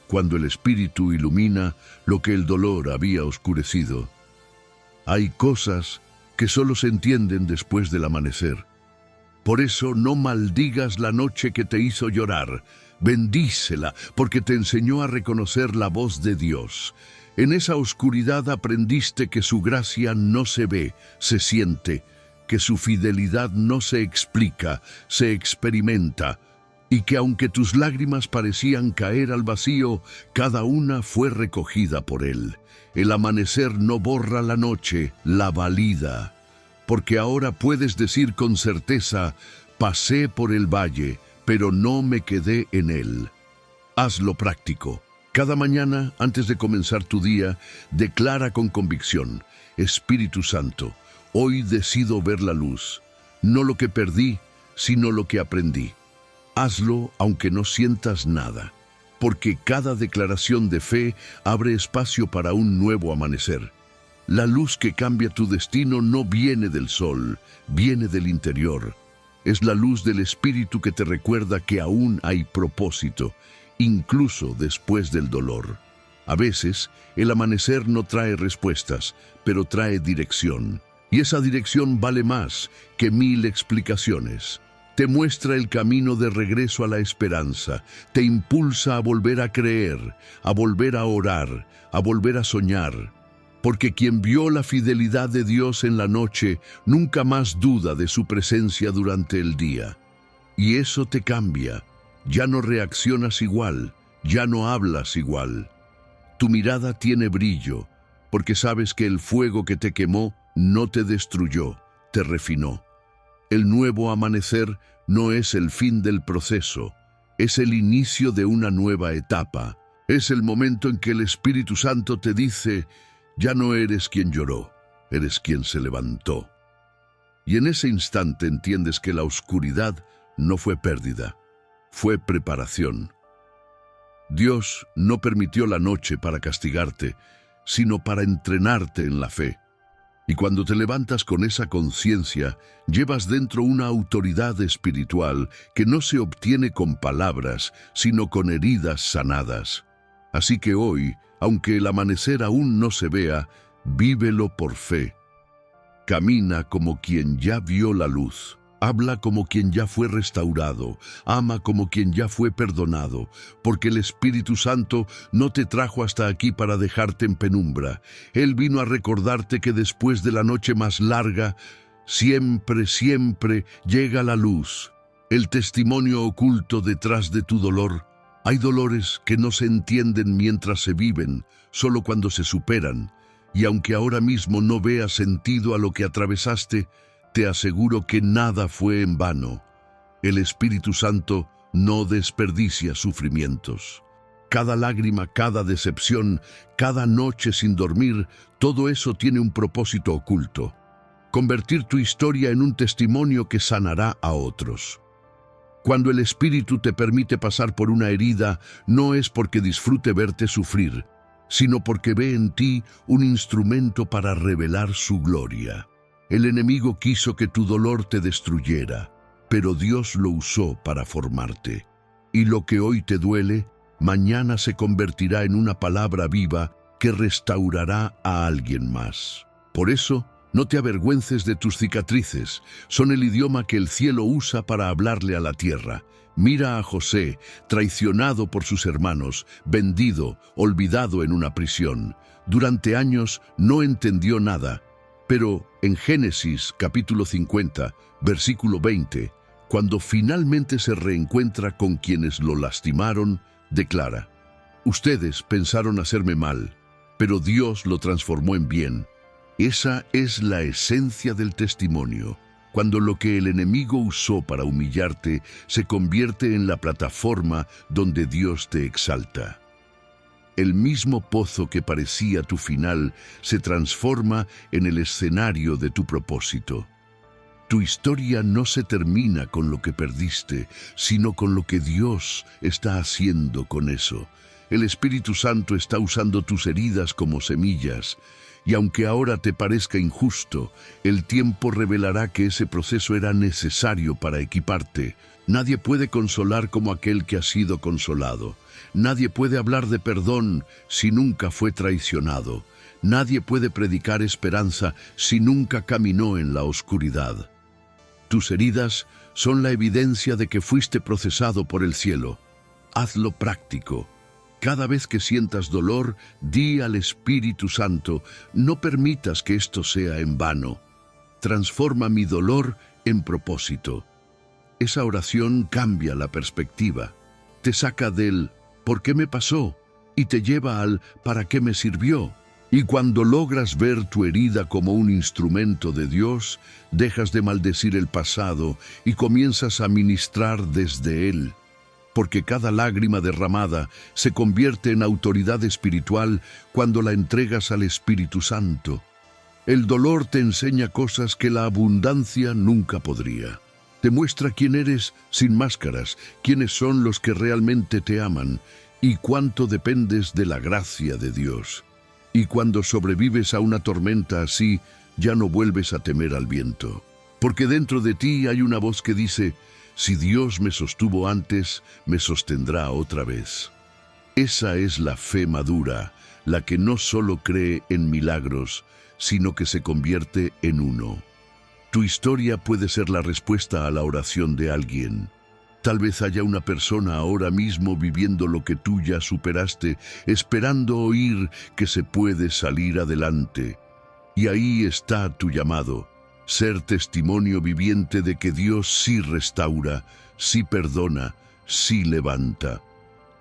cuando el Espíritu ilumina lo que el dolor había oscurecido. Hay cosas que solo se entienden después del amanecer. Por eso no maldigas la noche que te hizo llorar. Bendícela, porque te enseñó a reconocer la voz de Dios. En esa oscuridad aprendiste que su gracia no se ve, se siente, que su fidelidad no se explica, se experimenta, y que aunque tus lágrimas parecían caer al vacío, cada una fue recogida por Él. El amanecer no borra la noche, la valida, porque ahora puedes decir con certeza: pasé por el valle, pero no me quedé en él. Hazlo práctico. Cada mañana, antes de comenzar tu día, declara con convicción: Espíritu Santo, hoy decido ver la luz, no lo que perdí, sino lo que aprendí. Hazlo aunque no sientas nada, porque cada declaración de fe abre espacio para un nuevo amanecer. La luz que cambia tu destino no viene del sol, viene del interior. Es la luz del Espíritu que te recuerda que aún hay propósito, incluso después del dolor. A veces, el amanecer no trae respuestas, pero trae dirección. Y esa dirección vale más que 1000 explicaciones. Te muestra el camino de regreso a la esperanza, te impulsa a volver a creer, a volver a orar, a volver a soñar. Porque quien vio la fidelidad de Dios en la noche, nunca más duda de su presencia durante el día. Y eso te cambia. Ya no reaccionas igual, ya no hablas igual. Tu mirada tiene brillo, porque sabes que el fuego que te quemó no te destruyó, te refinó. El nuevo amanecer no es el fin del proceso, es el inicio de una nueva etapa. Es el momento en que el Espíritu Santo te dice: ya no eres quien lloró, eres quien se levantó. Y en ese instante entiendes que la oscuridad no fue pérdida, fue preparación. Dios no permitió la noche para castigarte, sino para entrenarte en la fe. Y cuando te levantas con esa conciencia, llevas dentro una autoridad espiritual que no se obtiene con palabras, sino con heridas sanadas. Así que hoy, aunque el amanecer aún no se vea, vívelo por fe. Camina como quien ya vio la luz. Habla como quien ya fue restaurado, ama como quien ya fue perdonado, porque el Espíritu Santo no te trajo hasta aquí para dejarte en penumbra. Él vino a recordarte que después de la noche más larga, siempre, siempre llega la luz. El testimonio oculto detrás de tu dolor. Hay dolores que no se entienden mientras se viven, solo cuando se superan. Y aunque ahora mismo no veas sentido a lo que atravesaste, te aseguro que nada fue en vano. El Espíritu Santo no desperdicia sufrimientos. Cada lágrima, cada decepción, cada noche sin dormir, todo eso tiene un propósito oculto. Convertir tu historia en un testimonio que sanará a otros. Cuando el Espíritu te permite pasar por una herida, no es porque disfrute verte sufrir, sino porque ve en ti un instrumento para revelar su gloria. El enemigo quiso que tu dolor te destruyera, pero Dios lo usó para formarte. Y lo que hoy te duele, mañana se convertirá en una palabra viva que restaurará a alguien más. Por eso, no te avergüences de tus cicatrices, son el idioma que el cielo usa para hablarle a la tierra. Mira a José, traicionado por sus hermanos, vendido, olvidado en una prisión. Durante años no entendió nada, pero en Génesis capítulo 50, versículo 20, cuando finalmente se reencuentra con quienes lo lastimaron, declara: ustedes pensaron hacerme mal, pero Dios lo transformó en bien. Esa es la esencia del testimonio, cuando lo que el enemigo usó para humillarte se convierte en la plataforma donde Dios te exalta. El mismo pozo que parecía tu final se transforma en el escenario de tu propósito. Tu historia no se termina con lo que perdiste, sino con lo que Dios está haciendo con eso. El Espíritu Santo está usando tus heridas como semillas, y aunque ahora te parezca injusto, el tiempo revelará que ese proceso era necesario para equiparte. Nadie puede consolar como aquel que ha sido consolado. Nadie puede hablar de perdón si nunca fue traicionado. Nadie puede predicar esperanza si nunca caminó en la oscuridad. Tus heridas son la evidencia de que fuiste procesado por el cielo. Hazlo práctico. Cada vez que sientas dolor, di al Espíritu Santo: no permitas que esto sea en vano. Transforma mi dolor en propósito. Esa oración cambia la perspectiva. Te saca del ¿por qué me pasó? Y te lleva al ¿para qué me sirvió? Y cuando logras ver tu herida como un instrumento de Dios, dejas de maldecir el pasado y comienzas a ministrar desde él. Porque cada lágrima derramada se convierte en autoridad espiritual cuando la entregas al Espíritu Santo. El dolor te enseña cosas que la abundancia nunca podría. Te muestra quién eres sin máscaras, quiénes son los que realmente te aman y cuánto dependes de la gracia de Dios. Y cuando sobrevives a una tormenta así, ya no vuelves a temer al viento. Porque dentro de ti hay una voz que dice: si Dios me sostuvo antes, me sostendrá otra vez. Esa es la fe madura, la que no solo cree en milagros, sino que se convierte en uno. Tu historia puede ser la respuesta a la oración de alguien. Tal vez haya una persona ahora mismo viviendo lo que tú ya superaste, esperando oír que se puede salir adelante. Y ahí está tu llamado: ser testimonio viviente de que Dios sí restaura, sí perdona, sí levanta.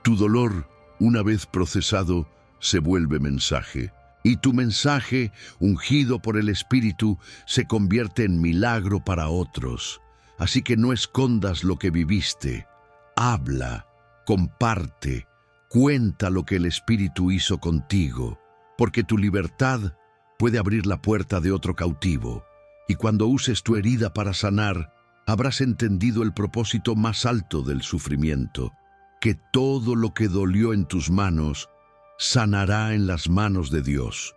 Tu dolor, una vez procesado, se vuelve mensaje. Y tu mensaje, ungido por el Espíritu, se convierte en milagro para otros. Así que no escondas lo que viviste. Habla, comparte, cuenta lo que el Espíritu hizo contigo, porque tu libertad puede abrir la puerta de otro cautivo. Y cuando uses tu herida para sanar, habrás entendido el propósito más alto del sufrimiento, que todo lo que dolió en tus manos sanará en las manos de Dios.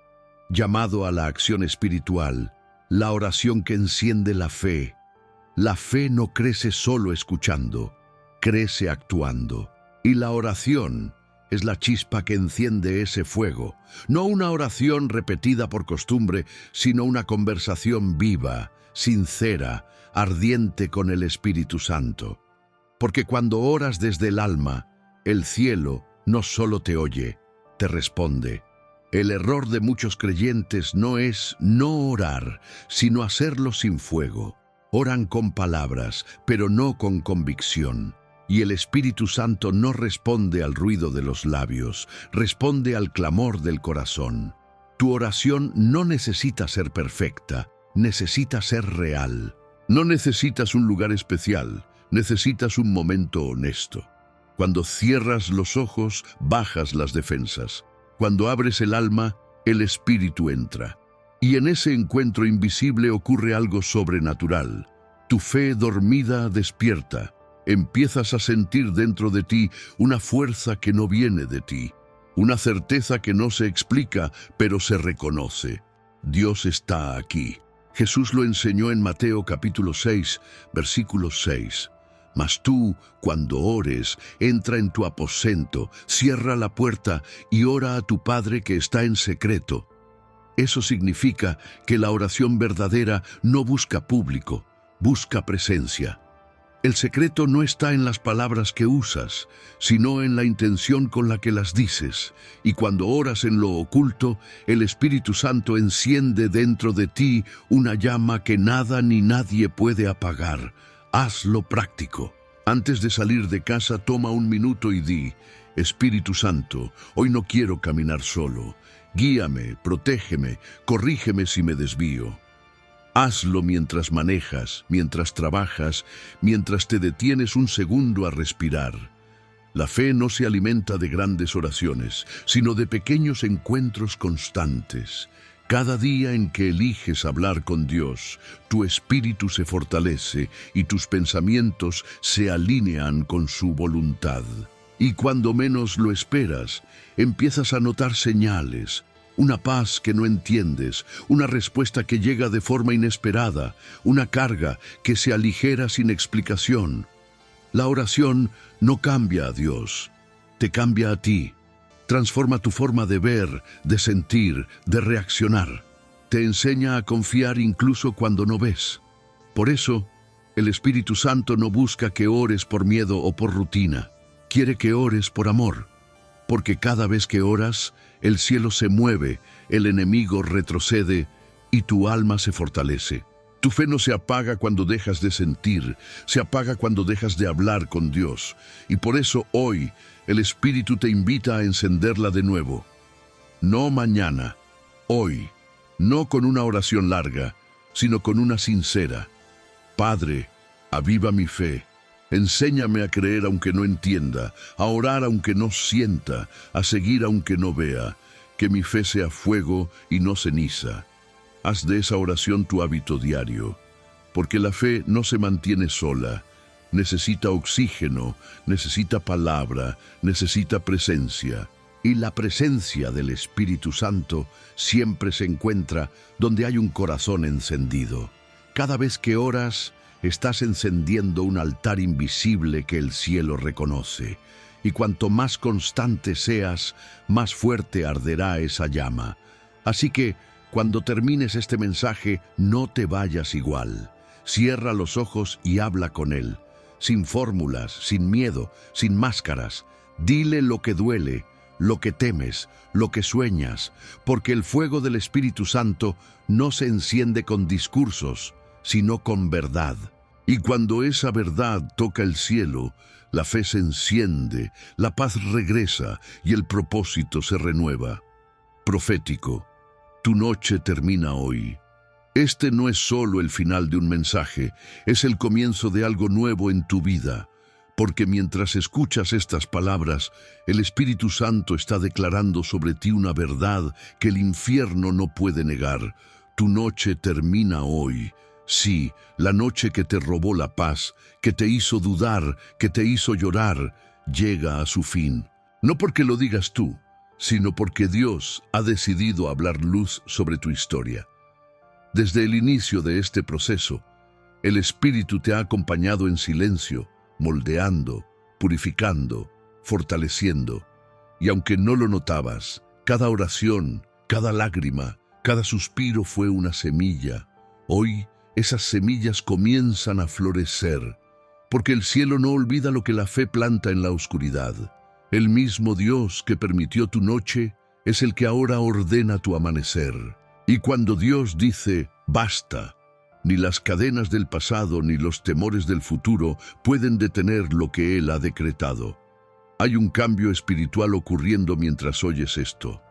Llamado a la acción espiritual, la oración que enciende la fe. La fe no crece solo escuchando, crece actuando. Y la oración es la chispa que enciende ese fuego. No una oración repetida por costumbre, sino una conversación viva, sincera, ardiente con el Espíritu Santo. Porque cuando oras desde el alma, el cielo no solo te oye, te responde. El error de muchos creyentes no es no orar, sino hacerlo sin fuego. Oran con palabras, pero no con convicción. Y el Espíritu Santo no responde al ruido de los labios, responde al clamor del corazón. Tu oración no necesita ser perfecta, necesita ser real. No necesitas un lugar especial, necesitas un momento honesto. Cuando cierras los ojos, bajas las defensas. Cuando abres el alma, el Espíritu entra. Y en ese encuentro invisible ocurre algo sobrenatural. Tu fe dormida despierta. Empiezas a sentir dentro de ti una fuerza que no viene de ti. Una certeza que no se explica, pero se reconoce. Dios está aquí. Jesús lo enseñó en Mateo capítulo 6, versículo 6. Mas tú, cuando ores, entra en tu aposento, cierra la puerta y ora a tu Padre que está en secreto. Eso significa que la oración verdadera no busca público, busca presencia. El secreto no está en las palabras que usas, sino en la intención con la que las dices. Y cuando oras en lo oculto, el Espíritu Santo enciende dentro de ti una llama que nada ni nadie puede apagar. Hazlo práctico. Antes de salir de casa, toma un minuto y di: Espíritu Santo, hoy no quiero caminar solo. Guíame, protégeme, corrígeme si me desvío. Hazlo mientras manejas, mientras trabajas, mientras te detienes un segundo a respirar. La fe no se alimenta de grandes oraciones, sino de pequeños encuentros constantes. Cada día en que eliges hablar con Dios, tu espíritu se fortalece y tus pensamientos se alinean con su voluntad. Y cuando menos lo esperas, empiezas a notar señales. Una paz que no entiendes, una respuesta que llega de forma inesperada, una carga que se aligera sin explicación. La oración no cambia a Dios, te cambia a ti. Transforma tu forma de ver, de sentir, de reaccionar. Te enseña a confiar incluso cuando no ves. Por eso, el Espíritu Santo no busca que ores por miedo o por rutina. Quiere que ores por amor. Porque cada vez que oras, el cielo se mueve, el enemigo retrocede y tu alma se fortalece. Tu fe no se apaga cuando dejas de sentir, se apaga cuando dejas de hablar con Dios. Y por eso hoy el Espíritu te invita a encenderla de nuevo. No mañana, hoy, no con una oración larga, sino con una sincera. Padre, aviva mi fe. Enséñame a creer aunque no entienda, a orar aunque no sienta, a seguir aunque no vea, que mi fe sea fuego y no ceniza. Haz de esa oración tu hábito diario, porque la fe no se mantiene sola. Necesita oxígeno, necesita palabra, necesita presencia. Y la presencia del Espíritu Santo siempre se encuentra donde hay un corazón encendido. Cada vez que oras, estás encendiendo un altar invisible que el cielo reconoce. Y cuanto más constante seas, más fuerte arderá esa llama. Así que, cuando termines este mensaje, no te vayas igual. Cierra los ojos y habla con Él. Sin fórmulas, sin miedo, sin máscaras. Dile lo que duele, lo que temes, lo que sueñas, porque el fuego del Espíritu Santo no se enciende con discursos, sino con verdad. Y cuando esa verdad toca el cielo, la fe se enciende, la paz regresa y el propósito se renueva. Profético, tu noche termina hoy. Este no es solo el final de un mensaje, es el comienzo de algo nuevo en tu vida. Porque mientras escuchas estas palabras, el Espíritu Santo está declarando sobre ti una verdad que el infierno no puede negar. Tu noche termina hoy. Sí, la noche que te robó la paz, que te hizo dudar, que te hizo llorar, llega a su fin. No porque lo digas tú, sino porque Dios ha decidido hablar luz sobre tu historia. Desde el inicio de este proceso, el Espíritu te ha acompañado en silencio, moldeando, purificando, fortaleciendo. Y aunque no lo notabas, cada oración, cada lágrima, cada suspiro fue una semilla. Hoy, esas semillas comienzan a florecer, porque el cielo no olvida lo que la fe planta en la oscuridad. El mismo Dios que permitió tu noche es el que ahora ordena tu amanecer. Y cuando Dios dice, basta, ni las cadenas del pasado ni los temores del futuro pueden detener lo que Él ha decretado. Hay un cambio espiritual ocurriendo mientras oyes esto.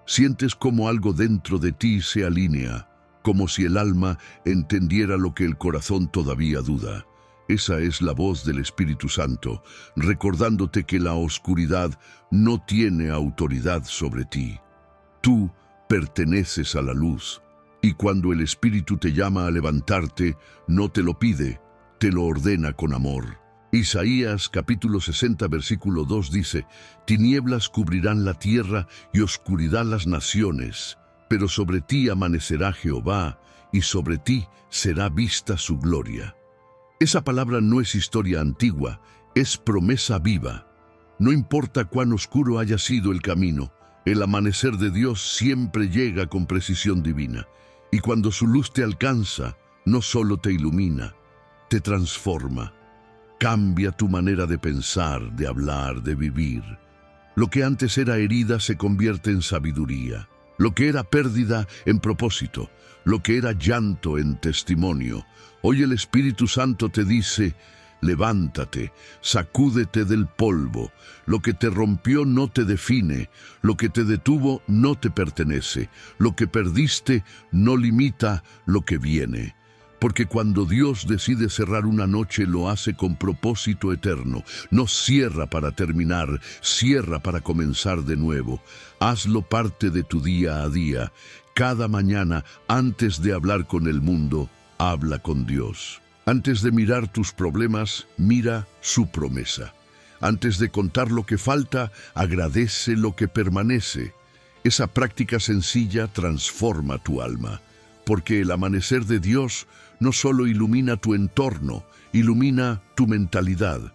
Sientes como algo dentro de ti se alinea, como si el alma entendiera lo que el corazón todavía duda. Esa es la voz del Espíritu Santo, recordándote que la oscuridad no tiene autoridad sobre ti. Tú perteneces a la luz, y cuando el Espíritu te llama a levantarte, no te lo pide, te lo ordena con amor. Isaías capítulo 60 versículo 2 dice, «Tinieblas cubrirán la tierra y oscuridad las naciones, pero sobre ti amanecerá Jehová, y sobre ti será vista su gloria». Esa palabra no es historia antigua, es promesa viva. No importa cuán oscuro haya sido el camino, el amanecer de Dios siempre llega con precisión divina. Y cuando su luz te alcanza, no solo te ilumina, te transforma. Cambia tu manera de pensar, de hablar, de vivir. Lo que antes era herida se convierte en sabiduría. Lo que era pérdida en propósito. Lo que era llanto en testimonio. Hoy el Espíritu Santo te dice, levántate, sacúdete del polvo. Lo que te rompió no te define. Lo que te detuvo no te pertenece. Lo que perdiste no limita lo que viene. Porque cuando Dios decide cerrar una noche, lo hace con propósito eterno. No cierra para terminar, cierra para comenzar de nuevo. Hazlo parte de tu día a día. Cada mañana, antes de hablar con el mundo, habla con Dios. Antes de mirar tus problemas, mira su promesa. Antes de contar lo que falta, agradece lo que permanece. Esa práctica sencilla transforma tu alma. Porque el amanecer de Dios no solo ilumina tu entorno, ilumina tu mentalidad.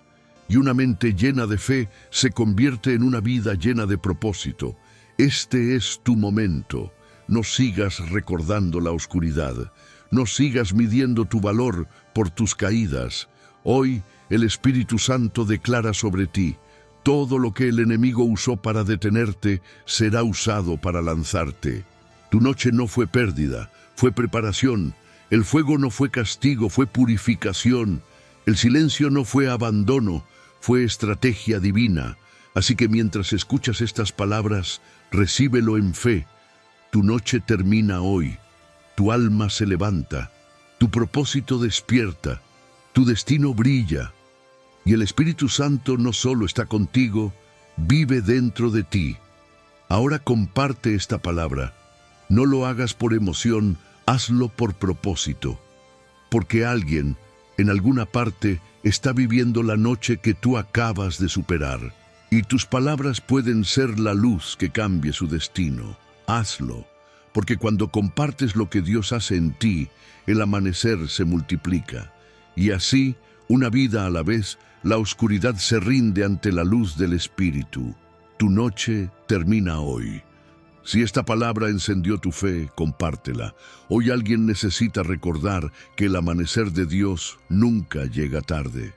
Y una mente llena de fe se convierte en una vida llena de propósito. Este es tu momento. No sigas recordando la oscuridad. No sigas midiendo tu valor por tus caídas. Hoy el Espíritu Santo declara sobre ti: todo lo que el enemigo usó para detenerte será usado para lanzarte. Tu noche no fue pérdida, fue preparación. El fuego no fue castigo, fue purificación. El silencio no fue abandono, fue estrategia divina. Así que mientras escuchas estas palabras, recíbelo en fe. Tu noche termina hoy. Tu alma se levanta. Tu propósito despierta. Tu destino brilla. Y el Espíritu Santo no solo está contigo, vive dentro de ti. Ahora comparte esta palabra. No lo hagas por emoción, hazlo por propósito, porque alguien, en alguna parte, está viviendo la noche que tú acabas de superar, y tus palabras pueden ser la luz que cambie su destino. Hazlo, porque cuando compartes lo que Dios hace en ti, el amanecer se multiplica, y así, una vida a la vez, la oscuridad se rinde ante la luz del Espíritu. Tu noche termina hoy. Si esta palabra encendió tu fe, compártela. Hoy alguien necesita recordar que el amanecer de Dios nunca llega tarde.